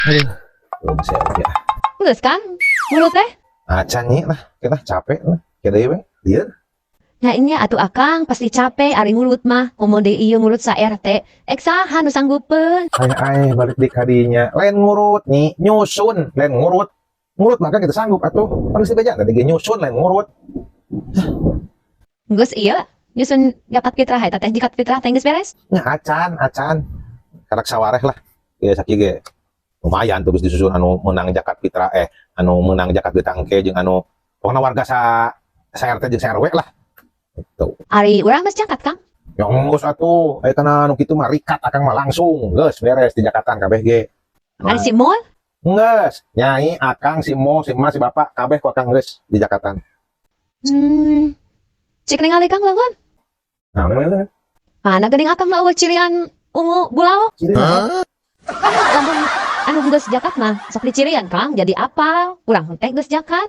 Aduh, belum saya ya. Geus Kang, mulut teh. Acan nih lah, kita capek lah. Kita we, dia. Nya inya atuh Akang pasti capek ari ngulut mah. Komo deui ieu ngulut sa RT. Eksaha nu sanggupeun. Ay balik di kadinya. Lain ngurut nih, nyusun, lain ngurut. Ngurut maka kita sanggup atuh. Harus dibaca tadi nyusun lain ngurut. Geus ieu nyusun jakat fitrah eta teh jakat fitrah teh geus beres. Nya acan. Karak sawareh lah. Ya sakieu ge. Lumayan tuh geus disusun anu menang jakat fitrah anu menang jakat ditangke jeung anu pokona warga sa RT jeung sa RW lah. Gitu. Ari urang geus jakat Kang. Ya geus atuh, aya kana anu kitu mah rikat akang mah langsung geus beres di Jakatan kabeh ge. Ari si Mul. Geus, nyai akang si Mo, si Mas, si Bapak kabeh ku akang geus di Jakatan. Cik ningali Kang lawan. Nah, bener. Mana geuning Akang mah eueuh cirian ungu bulao. Lamun anu geus jakat mah sok dicirian Kang jadi apa? Urang teh geus jakat.